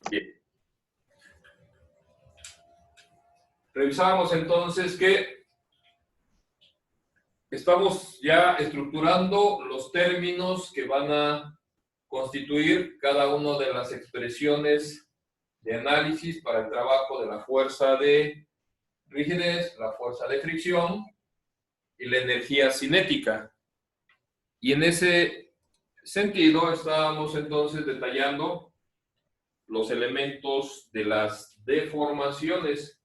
Bien. Revisábamos entonces que estamos ya estructurando los términos que van a constituir cada una de las expresiones de análisis para el trabajo de la fuerza de rigidez, la fuerza de fricción y la energía cinética. Y en ese sentido estábamos entonces detallando los elementos de las deformaciones,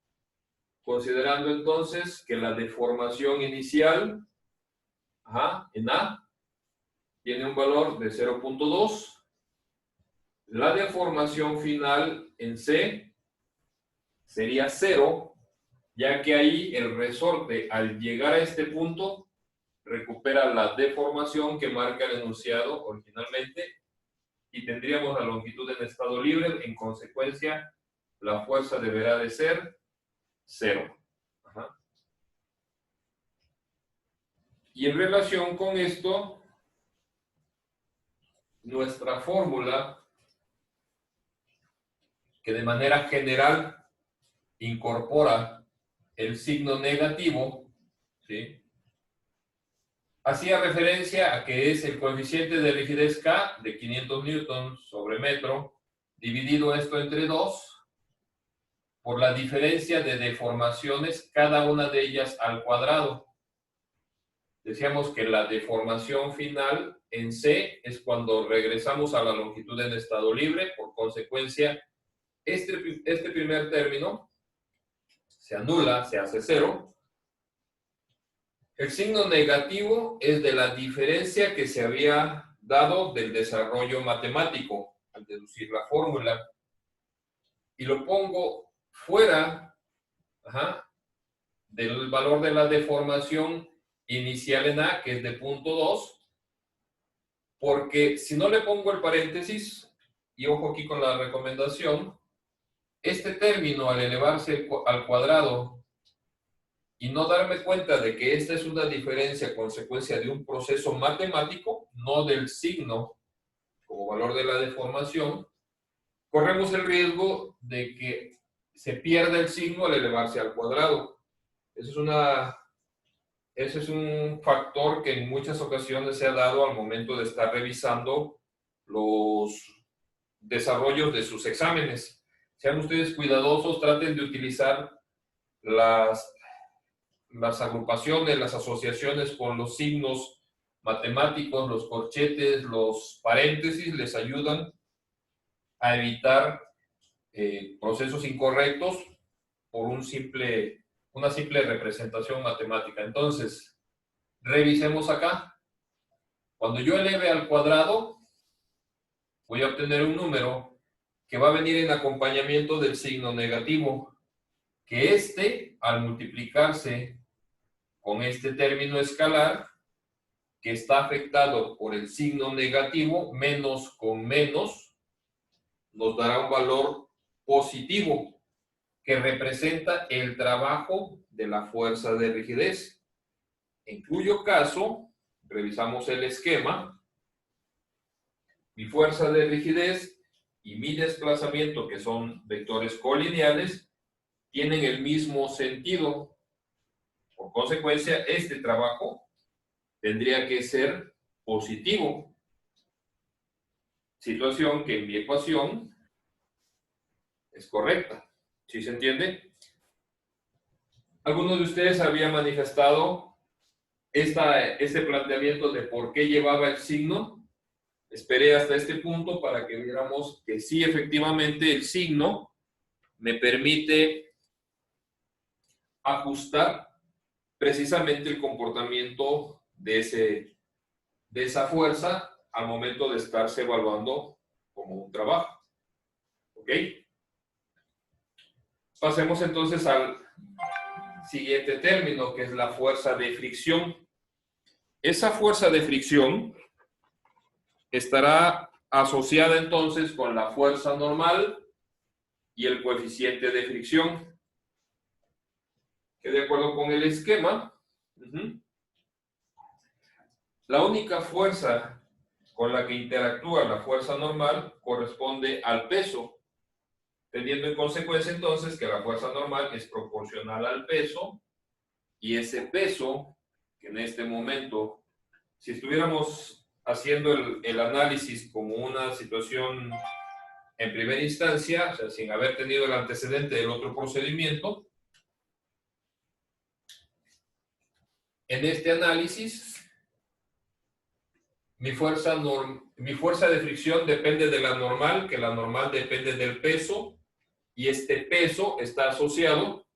considerando entonces que la deformación inicial en A tiene un valor de 0.2, la deformación final en C sería 0, ya que ahí el resorte al llegar a este punto recupera la deformación que marca el enunciado originalmente y tendríamos la longitud en estado libre, en consecuencia la fuerza deberá de ser 0. Y en relación con esto, nuestra fórmula, que de manera general incorpora el signo negativo, ¿sí?, hacía referencia a que es el coeficiente de rigidez K de 500 newtons sobre metro, dividido esto entre 2, por la diferencia de deformaciones, cada una de ellas al cuadrado. Decíamos que la deformación final en C es cuando regresamos a la longitud en estado libre, por consecuencia, este primer término se anula, se hace 0. El signo negativo es de la diferencia que se había dado del desarrollo matemático al deducir la fórmula. Y lo pongo fuera del valor de la deformación inicial en A, que es de 0.2, porque si no le pongo el paréntesis, y ojo aquí con la recomendación, este término al elevarse al cuadrado y no darme cuenta de que esta es una diferencia consecuencia de un proceso matemático, no del signo como valor de la deformación, corremos el riesgo de que se pierda el signo al elevarse al cuadrado. Ese es un factor que en muchas ocasiones se ha dado al momento de estar revisando los desarrollos de sus exámenes. Sean ustedes cuidadosos, traten de utilizar las agrupaciones, las asociaciones con los signos matemáticos, los corchetes, los paréntesis, les ayudan a evitar procesos incorrectos por una simple representación matemática. Entonces, revisemos acá. Cuando yo eleve al cuadrado, voy a obtener un número que va a venir en acompañamiento del signo negativo, que al multiplicarse con este término escalar, que está afectado por el signo negativo, menos con menos, nos dará un valor positivo, que representa el trabajo de la fuerza de rigidez. En cuyo caso, revisamos el esquema, mi fuerza de rigidez y mi desplazamiento, que son vectores colineales, tienen el mismo sentido. Por consecuencia, este trabajo tendría que ser positivo. Situación que en mi ecuación es correcta. ¿Sí se entiende? Algunos de ustedes habían manifestado este planteamiento de por qué llevaba el signo. Esperé hasta este punto para que viéramos que sí, efectivamente, el signo me permite ajustar precisamente el comportamiento de esa fuerza al momento de estarse evaluando como un trabajo. ¿Ok? Pasemos entonces al siguiente término, que es la fuerza de fricción. Esa fuerza de fricción estará asociada entonces con la fuerza normal y el coeficiente de fricción, que de acuerdo con el esquema, la única fuerza con la que interactúa la fuerza normal corresponde al peso. teniendo en consecuencia entonces que la fuerza normal es proporcional al peso, y ese peso, que en este momento, si estuviéramos haciendo el análisis como una situación en primera instancia, o sea, sin haber tenido el antecedente del otro procedimiento, en este análisis, mi fuerza de fricción depende de la normal, que la normal depende del peso, y este peso está asociado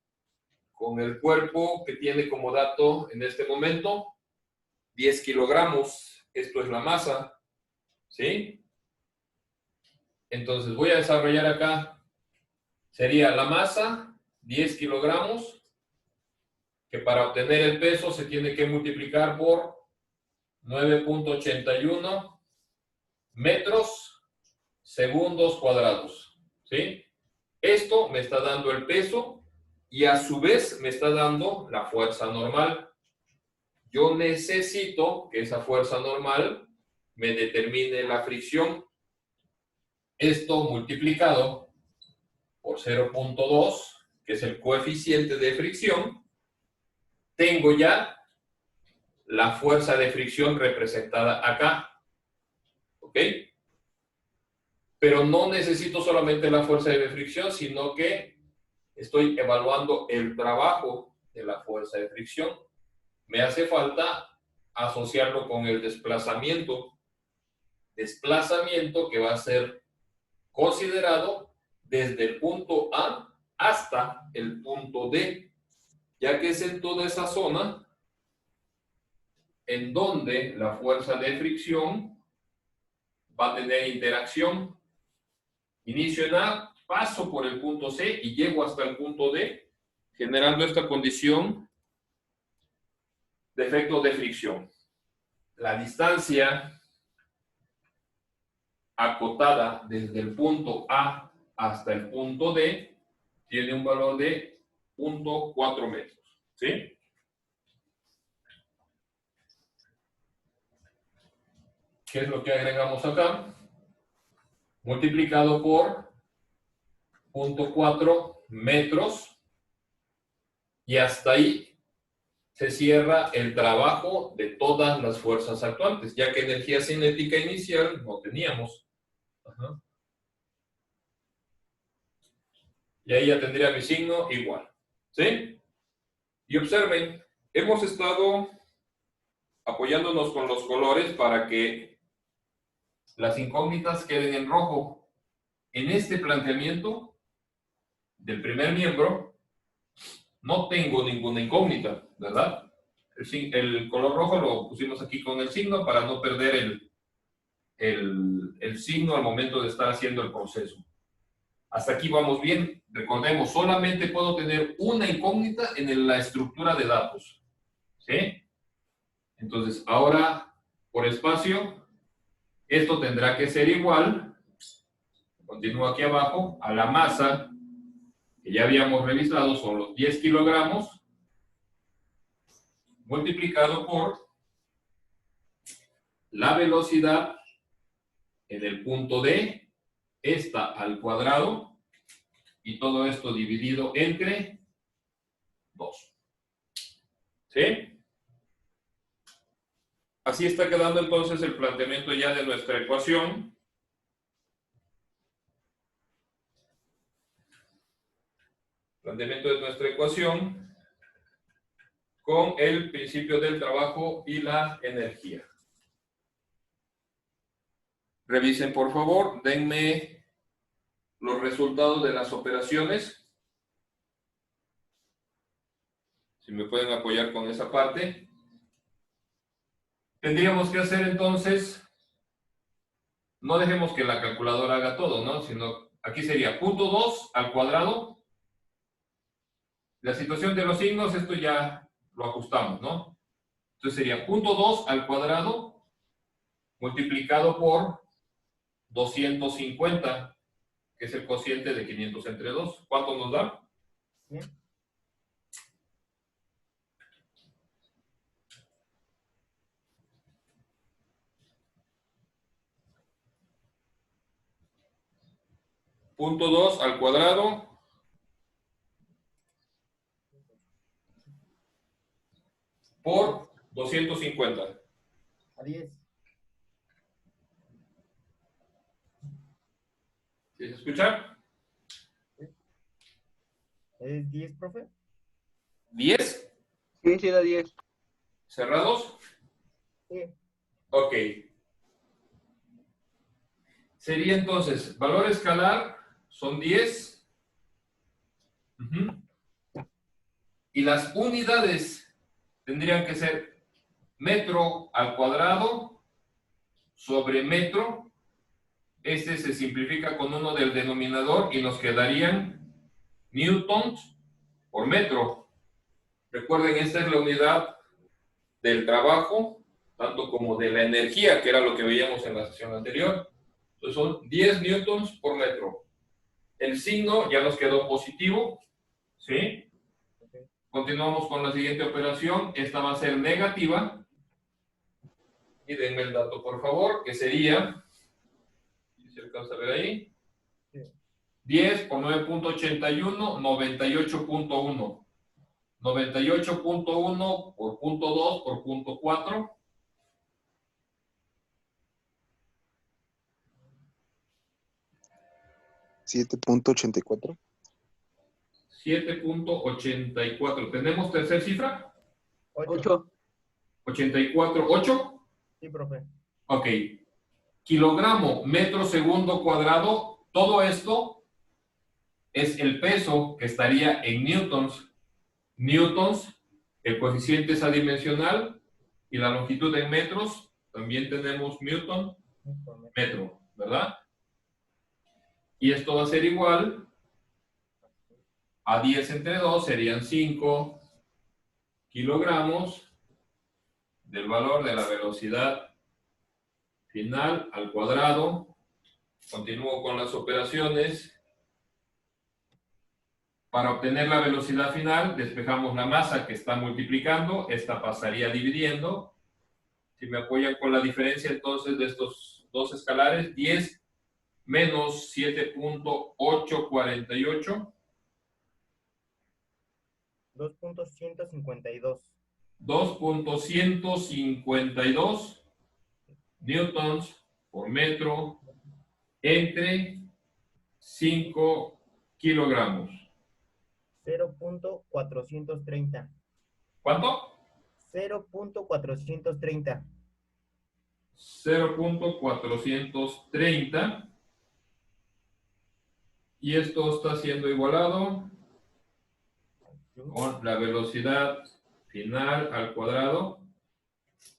con el cuerpo que tiene como dato en este momento 10 kilogramos. Esto es la masa, ¿sí? Entonces voy a desarrollar acá, sería la masa, 10 kilogramos, que para obtener el peso se tiene que multiplicar por 9.81 metros segundos cuadrados, ¿sí? Esto me está dando el peso y a su vez me está dando la fuerza normal. Yo necesito que esa fuerza normal me determine la fricción. Esto multiplicado por 0.2, que es el coeficiente de fricción, tengo ya la fuerza de fricción representada acá. ¿Ok? Pero no necesito solamente la fuerza de fricción, sino que estoy evaluando el trabajo de la fuerza de fricción. Me hace falta asociarlo con el desplazamiento. Desplazamiento que va a ser considerado desde el punto A hasta el punto D, ya que es en toda esa zona en donde la fuerza de fricción va a tener interacción. Inicio en A, paso por el punto C y llego hasta el punto D, generando esta condición de efecto de fricción. La distancia acotada desde el punto A hasta el punto D tiene un valor de 0.4 metros. ¿Sí? ¿Qué es lo que agregamos acá? Multiplicado por 0.4 metros, y hasta ahí se cierra el trabajo de todas las fuerzas actuantes, ya que energía cinética inicial no teníamos. Ajá. Y ahí ya tendría mi signo igual. ¿Sí? Y observen, hemos estado apoyándonos con los colores para que las incógnitas queden en rojo. En este planteamiento del primer miembro, no tengo ninguna incógnita, ¿verdad? El color rojo lo pusimos aquí con el signo para no perder el signo al momento de estar haciendo el proceso. Hasta aquí vamos bien. Recordemos, solamente puedo tener una incógnita en la estructura de datos. ¿Sí? Entonces, ahora, por espacio, esto tendrá que ser igual, continúo aquí abajo, a la masa que ya habíamos revisado, son los 10 kilogramos, multiplicado por la velocidad en el punto D, esta al cuadrado, y todo esto dividido entre 2. ¿Sí? Así está quedando entonces el planteamiento ya de nuestra ecuación. Planteamiento de nuestra ecuación con el principio del trabajo y la energía. Revisen, por favor, denme los resultados de las operaciones. Si me pueden apoyar con esa parte. Tendríamos que hacer entonces, no dejemos que la calculadora haga todo, ¿no? Sino aquí sería 0.2 al cuadrado. La situación de los signos, esto ya lo ajustamos, ¿no? Entonces sería 0.2 al cuadrado multiplicado por 250, que es el cociente de 500 entre 2. ¿Cuánto nos da? 0.2 al cuadrado por 250. A 10. ¿Sí se escucha? ¿Es 10, profe? 10 Sí, sí, da 10. cerrados. Sí. Ok. Sería entonces, valor escalar son 10. Ujú. Y las unidades tendrían que ser metro al cuadrado sobre metro. Este se simplifica con uno del denominador y nos quedarían newtons por metro. Recuerden, esta es la unidad del trabajo, tanto como de la energía, que era lo que veíamos en la sesión anterior. Entonces son 10 newtons por metro. El signo ya nos quedó positivo, ¿sí? Okay. Continuamos con la siguiente operación. Esta va a ser negativa. Y denme el dato, por favor, que sería, si se alcanza a ver ahí, Sí. 10 por 9.81, 98.1. 98.1 por punto 2 por punto 4. 7.84. 7.84. ¿Tenemos tercera cifra? 8. 8. 84. 8. Sí, profe. Ok. Kilogramo, metro segundo cuadrado. Todo esto es el peso que estaría en newtons. Newtons, el coeficiente es adimensional y la longitud en metros. También tenemos newton, metro, ¿verdad? Y esto va a ser igual a 10 entre 2, serían 5 kilogramos del valor de la velocidad final al cuadrado. Continúo con las operaciones. Para obtener la velocidad final, despejamos la masa que está multiplicando. Esta pasaría dividiendo. Si me apoyan con la diferencia entonces de estos dos escalares, 10 menos 7.848. 2.152. 2.152 newtons por metro entre 5 kilogramos. 0.430. ¿Cuánto? 0.430. 0.430. Y esto está siendo igualado con la velocidad final al cuadrado.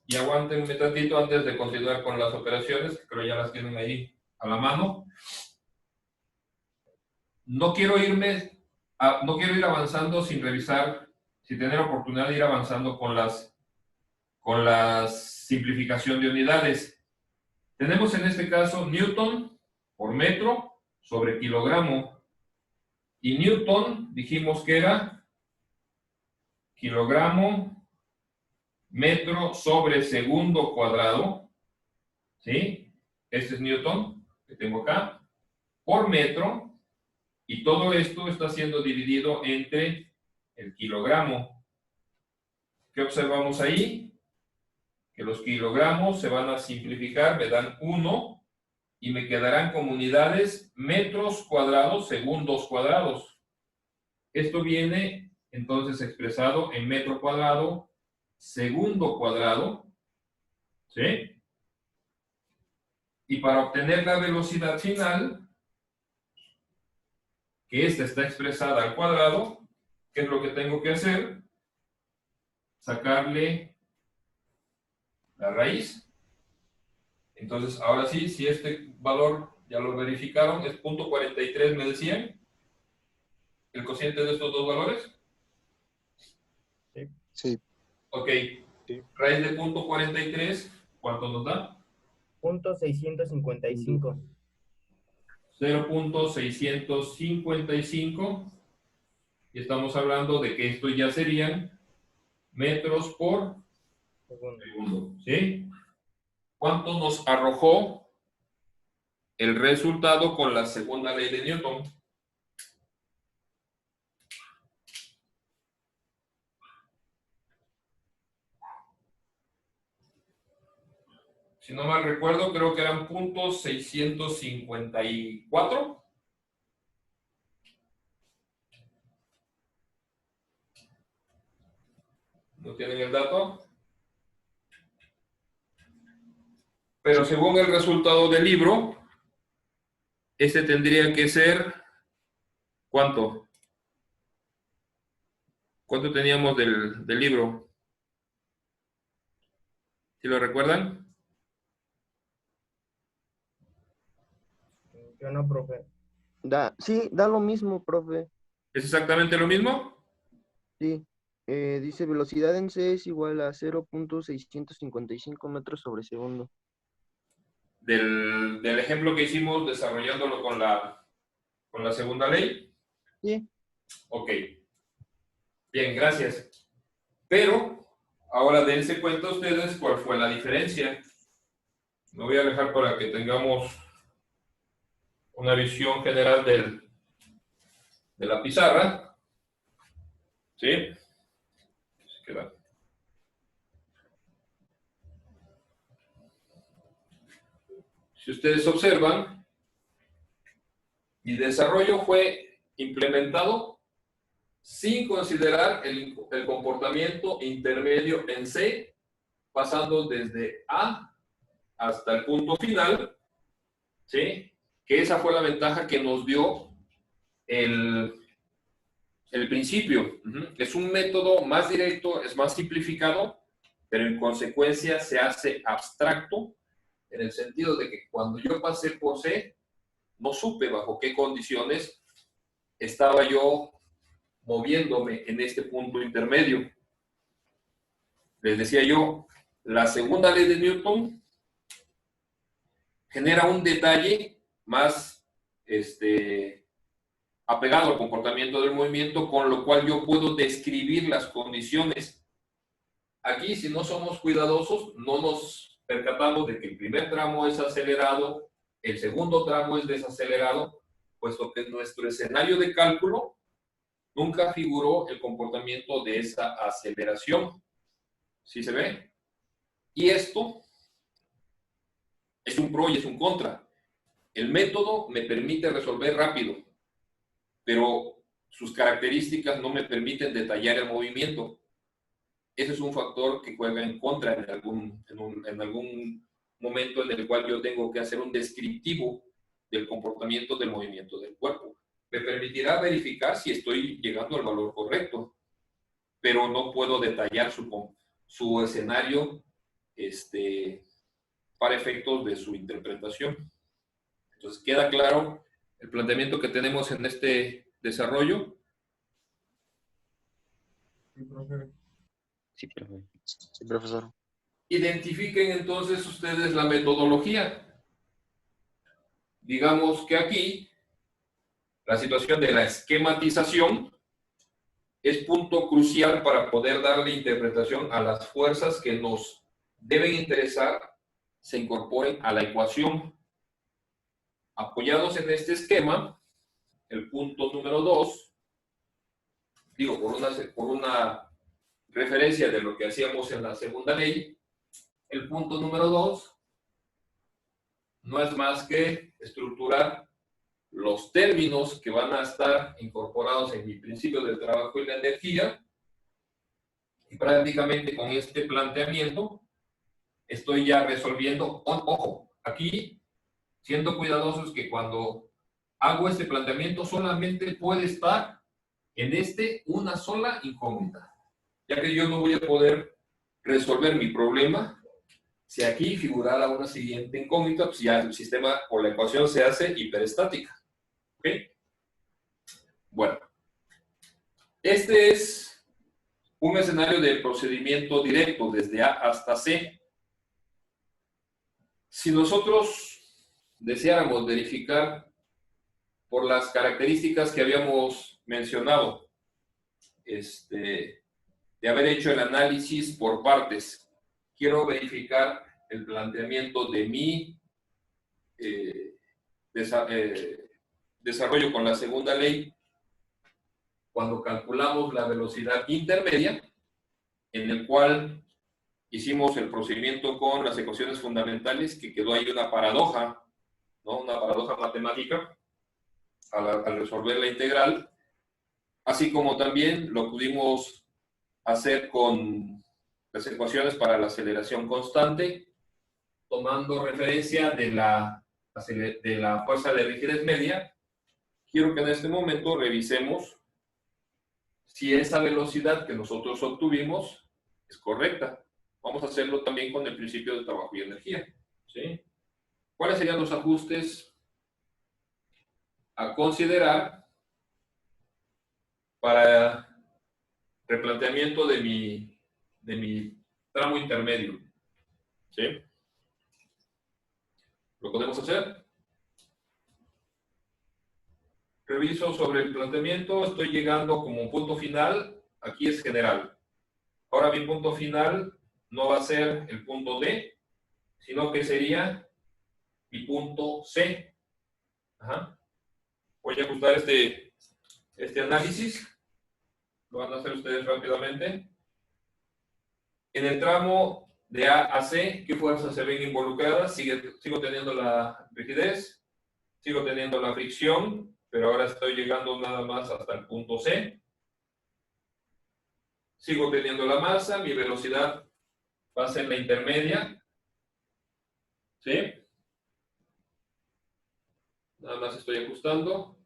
Y aguántenme tantito antes de continuar con las operaciones, que creo ya las tienen ahí a la mano. No quiero ir avanzando sin revisar, sin tener oportunidad de ir avanzando con la simplificación de unidades. Tenemos en este caso newton por metro sobre kilogramo. Y newton dijimos que era kilogramo metro sobre segundo cuadrado. ¿Sí? Este es newton que tengo acá. Por metro. Y todo esto está siendo dividido entre el kilogramo. ¿Qué observamos ahí? Que los kilogramos se van a simplificar, me dan 1 y me quedarán como unidades metros cuadrados segundos cuadrados. Esto viene entonces expresado en metro cuadrado segundo cuadrado, ¿sí? Y para obtener la velocidad final, que esta está expresada al cuadrado, ¿qué es lo que tengo que hacer? Sacarle la raíz. Entonces, ahora sí, si este valor ya lo verificaron, es 0.43, me decían, el cociente de estos dos valores. Sí. Ok, Sí. raíz de 0.43, ¿cuánto nos da? 0.655. 0.655. Y estamos hablando de que esto ya serían metros por segundo, ¿sí? ¿Cuánto nos arrojó el resultado con la segunda ley de Newton. Si no mal recuerdo, creo que eran puntos 654. ¿No tienen el dato? Pero según el resultado del libro, este tendría que ser, ¿cuánto? ¿Cuánto teníamos del libro? ¿Sí lo recuerdan? Yo no, profe. Sí, da lo mismo, profe. ¿Es exactamente lo mismo? Sí. Dice velocidad en C es igual a 0.655 metros sobre segundo. Del ejemplo que hicimos desarrollándolo con la segunda ley. Sí. Ok. Bien, gracias. Pero ahora dense cuenta ustedes cuál fue la diferencia. Me voy a dejar para que tengamos una visión general de la pizarra. ¿Sí? Se queda. Si ustedes observan, mi desarrollo fue implementado sin considerar el comportamiento intermedio en C, pasando desde A hasta el punto final, ¿sí? Que esa fue la ventaja que nos dio el principio. Es un método más directo, es más simplificado, pero en consecuencia se hace abstracto, en el sentido de que cuando yo pasé por C, no supe bajo qué condiciones estaba yo moviéndome en este punto intermedio. Les decía yo, la segunda ley de Newton genera un detalle más apegado al comportamiento del movimiento, con lo cual yo puedo describir las condiciones. Aquí, si no somos cuidadosos, no nos percatamos de que el primer tramo es acelerado, el segundo tramo es desacelerado, puesto que en nuestro escenario de cálculo nunca figuró el comportamiento de esa aceleración. ¿Sí se ve? Y esto es un pro y es un contra. El método me permite resolver rápido, pero sus características no me permiten detallar el movimiento. Ese es un factor que juega en contra en algún momento en el cual yo tengo que hacer un descriptivo del comportamiento del movimiento del cuerpo. Me permitirá verificar si estoy llegando al valor correcto, pero no puedo detallar su escenario para efectos de su interpretación. Entonces, ¿queda claro el planteamiento que tenemos en este desarrollo? Sí, profe. Sí, profe. Sí, profesor. Identifiquen entonces ustedes la metodología. Digamos que aquí la situación de la esquematización es punto crucial para poder darle interpretación a las fuerzas que nos deben interesar se incorporen a la ecuación. Apoyados en este esquema, el punto número 2, digo, por una referencia de lo que hacíamos en la segunda ley, el punto número 2 no es más que estructurar los términos que van a estar incorporados en mi principio del trabajo y la energía, y prácticamente con este planteamiento estoy ya resolviendo. Ojo, aquí siendo cuidadosos que cuando hago este planteamiento solamente puede estar en una sola incógnita, ya que yo no voy a poder resolver mi problema si aquí figurara una siguiente incógnita, pues ya el sistema o la ecuación se hace hiperestática. ¿Ok? Bueno, este es un escenario de procedimiento directo desde A hasta C. Si nosotros deseáramos verificar por las características que habíamos mencionado, de haber hecho el análisis por partes, quiero verificar el planteamiento de mi desarrollo con la segunda ley cuando calculamos la velocidad intermedia, en el cual hicimos el procedimiento con las ecuaciones fundamentales, que quedó ahí una paradoja, ¿no? Una paradoja matemática al resolver la integral, así como también lo pudimos hacer con las ecuaciones para la aceleración constante, tomando referencia de la fuerza de rigidez media. Quiero que en este momento revisemos si esa velocidad que nosotros obtuvimos es correcta. Vamos a hacerlo también con el principio de trabajo y energía, ¿sí? ¿Cuáles serían los ajustes a considerar para replanteamiento de mi tramo intermedio? ¿Sí? ¿Lo podemos hacer? Reviso sobre el planteamiento, estoy llegando como punto final, aquí es general. Ahora mi punto final no va a ser el punto D, sino que sería mi punto C. Ajá. Voy a ajustar este análisis, lo van a hacer ustedes rápidamente. En el tramo de A a C, ¿qué fuerzas se ven involucradas? Sigo teniendo la rigidez, sigo teniendo la fricción, pero ahora estoy llegando nada más hasta el punto C. Sigo teniendo la masa, mi velocidad va a ser la intermedia. ¿Sí? Nada más estoy ajustando.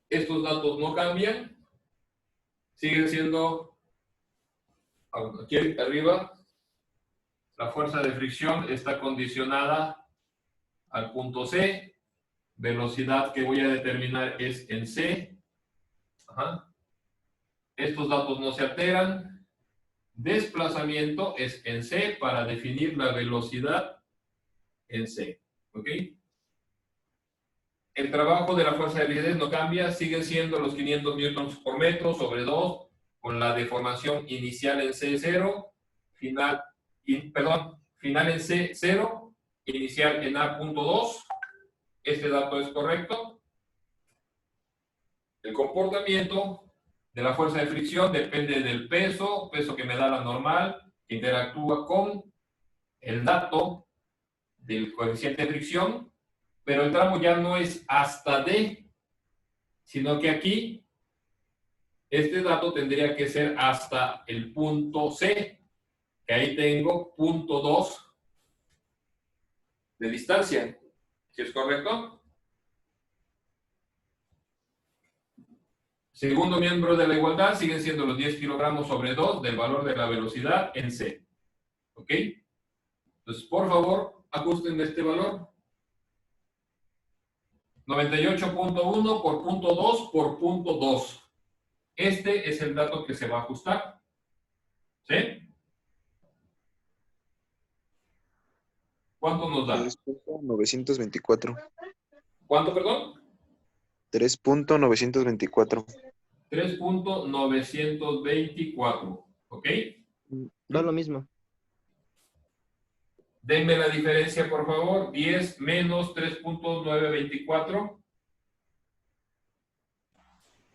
Estos datos no cambian. Siguen siendo, aquí arriba, la fuerza de fricción está condicionada al punto C. Velocidad que voy a determinar es en C. Ajá. Estos datos no se alteran. Desplazamiento es en C para definir la velocidad en C. ¿Ok? El trabajo de la fuerza de rigidez no cambia, siguen siendo los 500 newtons por metro sobre 2, con la deformación inicial en C0, final en C0, inicial en A.2. Este dato es correcto. El comportamiento de la fuerza de fricción depende del peso que me da la normal, que interactúa con el dato del coeficiente de fricción, pero el tramo ya no es hasta D, sino que aquí este dato tendría que ser hasta el punto C, que ahí tengo punto 2 de distancia. ¿Sí es correcto? Segundo miembro de la igualdad siguen siendo los 10 kilogramos sobre 2 del valor de la velocidad en C. ¿Ok? Entonces, por favor, ajusten este valor. 98.1 por punto 2 por punto 2. Este es el dato que se va a ajustar. ¿Sí? ¿Cuánto nos da? 3.924. ¿Cuánto, perdón? 3.924. 3.924. ¿Ok? Da lo mismo. Denme la diferencia, por favor. 10 menos 3.924.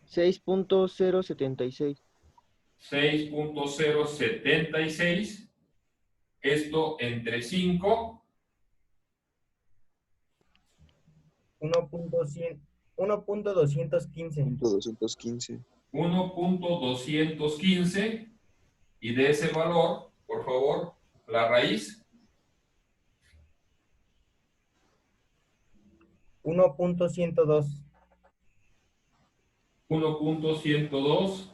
6.076. 6.076. Esto entre 5. 1.215. 215. 1.215. Y de ese valor, por favor, la raíz. 1.102. 1.102.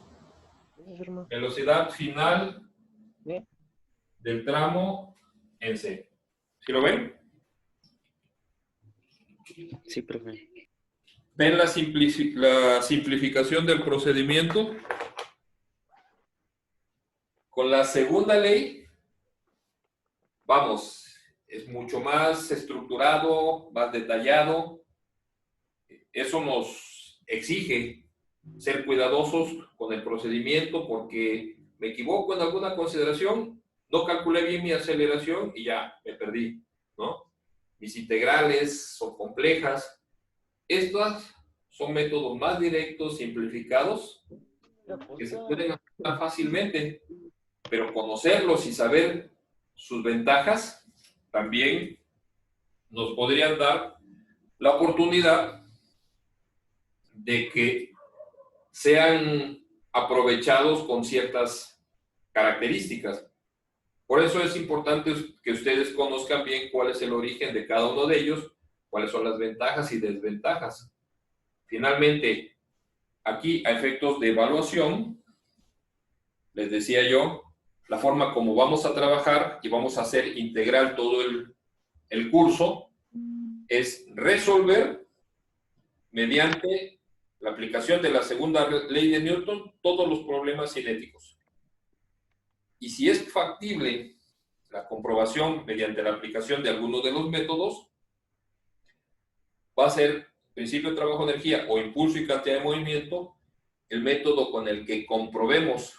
Velocidad final Bien. del tramo en C. ¿Sí lo ven? Sí, profe. ¿Ven la simplificación del procedimiento? Con la segunda ley, vamos, es mucho más estructurado, más detallado. Eso nos exige ser cuidadosos con el procedimiento porque me equivoco en alguna consideración, no calculé bien mi aceleración y ya me perdí, ¿no? mis integrales son complejas. Estos son métodos más directos, simplificados, que se pueden aplicar fácilmente, pero conocerlos y saber sus ventajas también nos podrían dar la oportunidad de que sean aprovechados con ciertas características. Por eso es importante que ustedes conozcan bien cuál es el origen de cada uno de ellos, cuáles son las ventajas y desventajas. Finalmente, aquí a efectos de evaluación, les decía yo, la forma como vamos a trabajar y vamos a hacer integral todo el curso es resolver mediante la aplicación de la segunda ley de Newton todos los problemas cinéticos. Y si es factible la comprobación mediante la aplicación de alguno de los métodos, va a ser principio de trabajo de energía o impulso y cantidad de movimiento el método con el que comprobemos.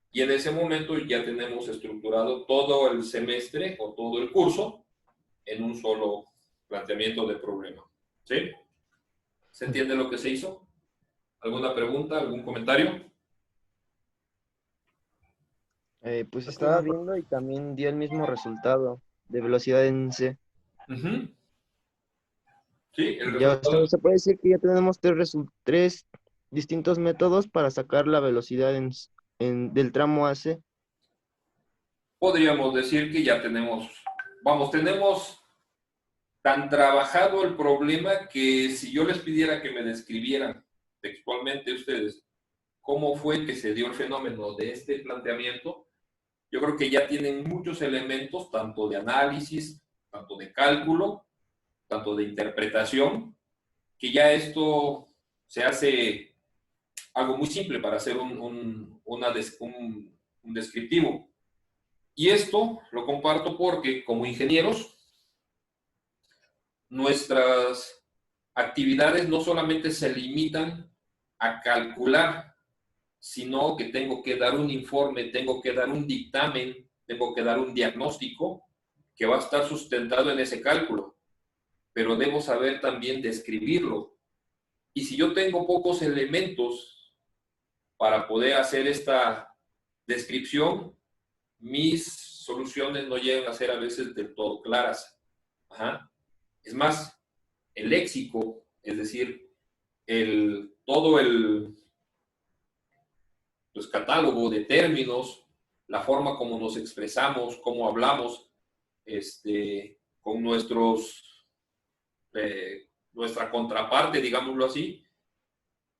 Y en ese momento ya tenemos estructurado todo el semestre o todo el curso en un solo planteamiento de problema. ¿Sí? ¿Se entiende lo que se hizo? ¿Alguna pregunta? ¿Algún comentario? Pues estaba viendo y también dio el mismo resultado de velocidad en C. Sí, el Ya, resultado. se puede decir que ya tenemos tres distintos métodos para sacar la velocidad del tramo AC. Podríamos decir que ya tenemos tan trabajado el problema que si yo les pidiera que me describieran textualmente ustedes cómo fue que se dio el fenómeno de este planteamiento, yo creo que ya tienen muchos elementos, tanto de análisis, tanto de cálculo, tanto de interpretación, que ya esto se hace algo muy simple para hacer un descriptivo. Y esto lo comparto porque como ingenieros, nuestras actividades no solamente se limitan a calcular, sino que tengo que dar un informe, tengo que dar un dictamen, tengo que dar un diagnóstico que va a estar sustentado en ese cálculo, pero debo saber también describirlo. Y si yo tengo pocos elementos para poder hacer esta descripción, mis soluciones no llegan a ser a veces del todo claras. Es más, el léxico, es decir, todo el catálogo de términos, la forma como nos expresamos, cómo hablamos, con nuestra contraparte, digámoslo así,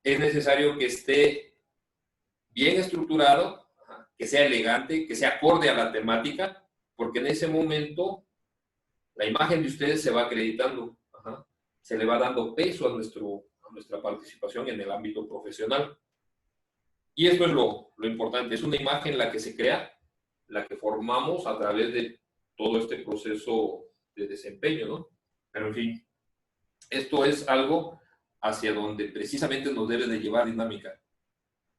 es necesario que esté bien estructurado, que sea elegante, que sea acorde a la temática, porque en ese momento la imagen de ustedes se va acreditando, se le va dando peso a nuestra participación en el ámbito profesional. Y esto es lo importante, es una imagen la que se crea, la que formamos a través de todo este proceso de desempeño, ¿no? Pero en fin, esto es algo hacia donde precisamente nos debe de llevar dinámica,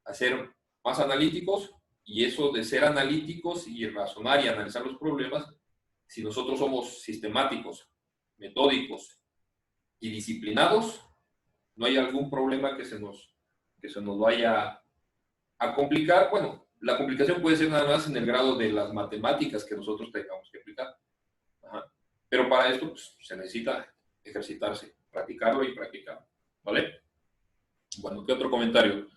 a ser más analíticos, y eso de ser analíticos y razonar y analizar los problemas, si nosotros somos sistemáticos, metódicos y disciplinados, no hay algún problema que se nos vaya a complicar. Bueno, la complicación puede ser nada más en el grado de las matemáticas que nosotros tengamos que aplicar. Pero para esto pues, se necesita ejercitarse, practicarlo y practicarlo. ¿Vale? Bueno, ¿qué otro comentario?